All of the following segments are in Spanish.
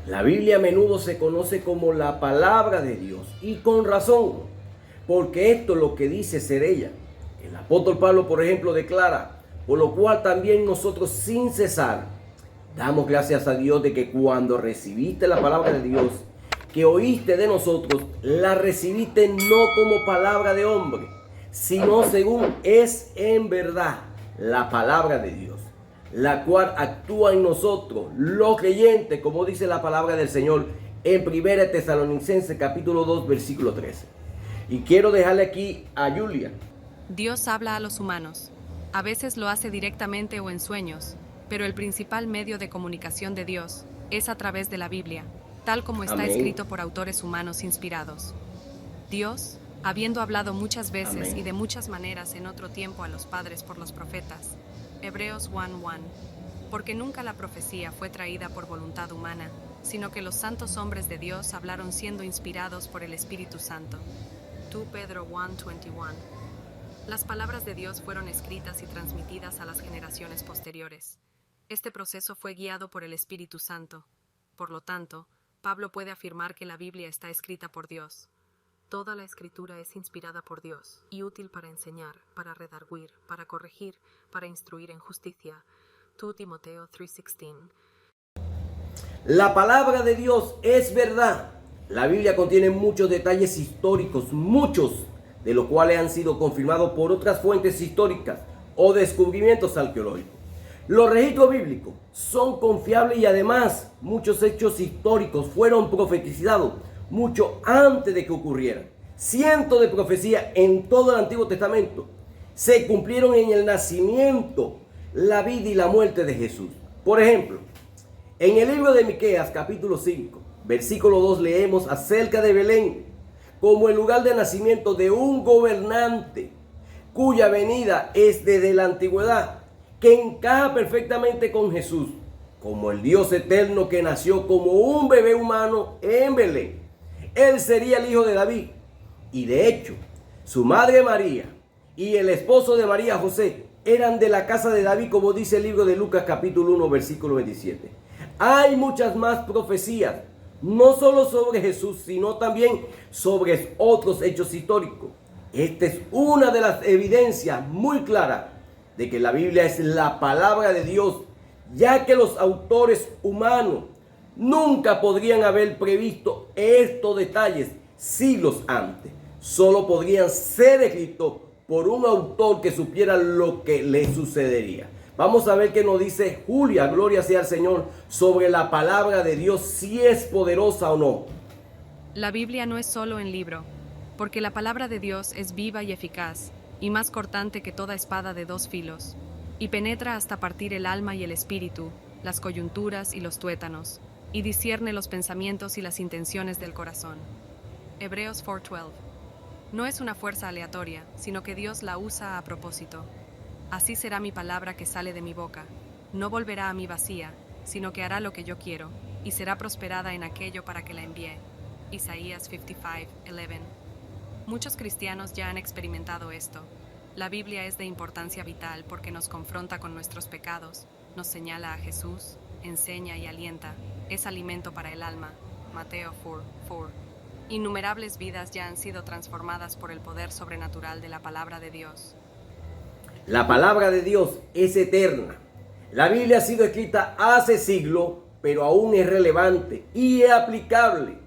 La Biblia a menudo se conoce como la palabra de Dios, y con razón, porque esto es lo que dice ser ella. El apóstol Pablo, por ejemplo, declara: por lo cual también nosotros sin cesar damos gracias a Dios de que cuando recibiste la palabra de Dios, que oíste de nosotros, la recibiste no como palabra de hombre, sino según es en verdad la palabra de Dios, la cual actúa en nosotros, los creyentes, como dice la palabra del Señor en 1 Tesalonicenses capítulo 2, versículo 13. Y quiero dejarle aquí a Julia. Dios habla a los humanos. A veces lo hace directamente o en sueños, pero el principal medio de comunicación de Dios es a través de la Biblia, tal como está Amén. escrito por autores humanos inspirados. Dios, habiendo hablado muchas veces Amén. y de muchas maneras en otro tiempo a los padres por los profetas. Hebreos 1:1. Porque nunca la profecía fue traída por voluntad humana, sino que los santos hombres de Dios hablaron siendo inspirados por el Espíritu Santo. 2 Pedro 1:21. Las palabras de Dios fueron escritas y transmitidas a las generaciones posteriores. Este proceso fue guiado por el Espíritu Santo. Por lo tanto, Pablo puede afirmar que la Biblia está escrita por Dios. Toda la escritura es inspirada por Dios y útil para enseñar, para redarguir, para corregir, para instruir en justicia. 2 Timoteo 3:16. La palabra de Dios es verdad. La Biblia contiene muchos detalles históricos, muchos de los cuales han sido confirmados por otras fuentes históricas o descubrimientos arqueológicos. Los registros bíblicos son confiables y además muchos hechos históricos fueron profetizados mucho antes de que ocurrieran. Cientos de profecías en todo el Antiguo Testamento se cumplieron en el nacimiento, la vida y la muerte de Jesús. Por ejemplo, en el libro de Miqueas capítulo 5, versículo 2 leemos acerca de Belén como el lugar de nacimiento de un gobernante cuya venida es desde la antigüedad, que encaja perfectamente con Jesús, como el Dios eterno que nació como un bebé humano en Belén. Él sería el hijo de David, y de hecho, su madre María y el esposo de María, José, eran de la casa de David, como dice el libro de Lucas capítulo 1, versículo 27. Hay muchas más profecías, no solo sobre Jesús, sino también sobre otros hechos históricos. Esta es una de las evidencias muy claras de que la Biblia es la palabra de Dios, ya que los autores humanos nunca podrían haber previsto estos detalles siglos antes. Solo podrían ser escritos por un autor que supiera lo que le sucedería. Vamos a ver qué nos dice Julia, gloria sea al Señor, sobre la palabra de Dios, si es poderosa o no. La Biblia no es solo un libro, porque la palabra de Dios es viva y eficaz, y más cortante que toda espada de dos filos, y penetra hasta partir el alma y el espíritu, las coyunturas y los tuétanos, y discierne los pensamientos y las intenciones del corazón. Hebreos 4:12. No es una fuerza aleatoria, sino que Dios la usa a propósito. Así será mi palabra que sale de mi boca. No volverá a mí vacía, sino que hará lo que yo quiero, y será prosperada en aquello para que la envíe. Isaías 55:11. Muchos cristianos ya han experimentado esto. La Biblia es de importancia vital porque nos confronta con nuestros pecados, nos señala a Jesús, enseña y alienta, es alimento para el alma. Mateo 4:4. Innumerables vidas ya han sido transformadas por el poder sobrenatural de la palabra de Dios. La palabra de Dios es eterna. La Biblia ha sido escrita hace siglos, pero aún es relevante y es aplicable.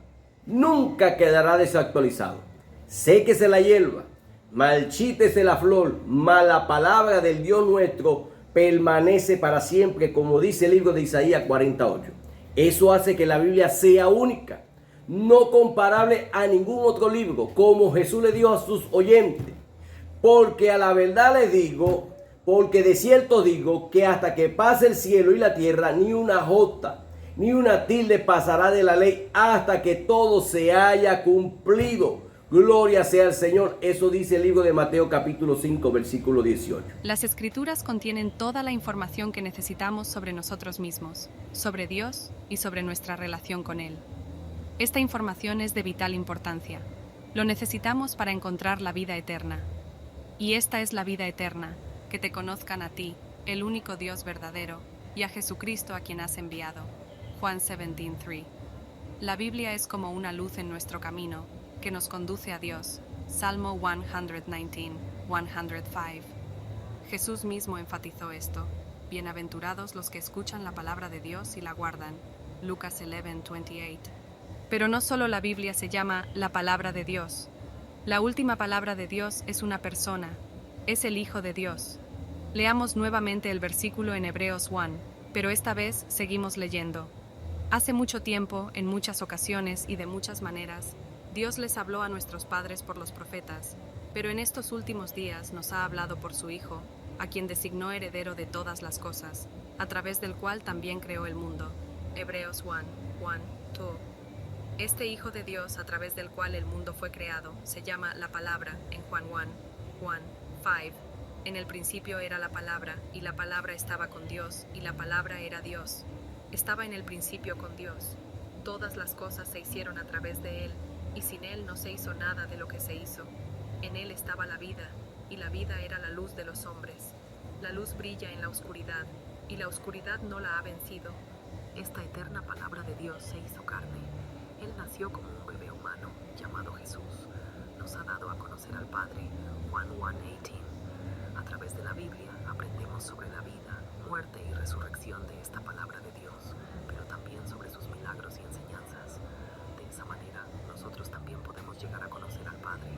Nunca quedará desactualizado. Séquese la hierba, marchítese la flor, mas la palabra del Dios nuestro permanece para siempre, como dice el libro de Isaías 48. Eso hace que la Biblia sea única, no comparable a ningún otro libro, como Jesús le dijo a sus oyentes. Porque a la verdad les digo, porque de cierto digo, que hasta que pase el cielo y la tierra, ni una jota, ni una tilde pasará de la ley hasta que todo se haya cumplido. Gloria sea al Señor. Eso dice el libro de Mateo capítulo 5, versículo 18. Las Escrituras contienen toda la información que necesitamos sobre nosotros mismos, sobre Dios y sobre nuestra relación con Él. Esta información es de vital importancia. Lo necesitamos para encontrar la vida eterna. Y esta es la vida eterna, que te conozcan a ti, el único Dios verdadero, y a Jesucristo a quien has enviado. Juan 17:3. La Biblia es como una luz en nuestro camino, que nos conduce a Dios. Salmo 119, 105. Jesús mismo enfatizó esto. Bienaventurados los que escuchan la palabra de Dios y la guardan. Lucas 11:28. Pero no solo la Biblia se llama la palabra de Dios. La última palabra de Dios es una persona, es el Hijo de Dios. Leamos nuevamente el versículo en Hebreos 1, pero esta vez seguimos leyendo. Hace mucho tiempo, en muchas ocasiones y de muchas maneras, Dios les habló a nuestros padres por los profetas, pero en estos últimos días nos ha hablado por su Hijo, a quien designó heredero de todas las cosas, a través del cual también creó el mundo. Hebreos 1, 2. Este Hijo de Dios, a través del cual el mundo fue creado, se llama la Palabra en Juan 1, 5. En el principio era la Palabra, y la Palabra estaba con Dios, y la Palabra era Dios. Estaba en el principio con Dios. Todas las cosas se hicieron a través de Él, y sin Él no se hizo nada de lo que se hizo. En Él estaba la vida, y la vida era la luz de los hombres. La luz brilla en la oscuridad, y la oscuridad no la ha vencido. Esta eterna palabra de Dios se hizo carne. Él nació como un bebé humano, llamado Jesús. Nos ha dado a conocer al Padre, Juan 1:18. A través de la Biblia aprendemos sobre la vida, muerte y resurrección de esta palabra de Dios, pero también sobre sus milagros y enseñanzas. De esa manera, nosotros también podemos llegar a conocer al Padre.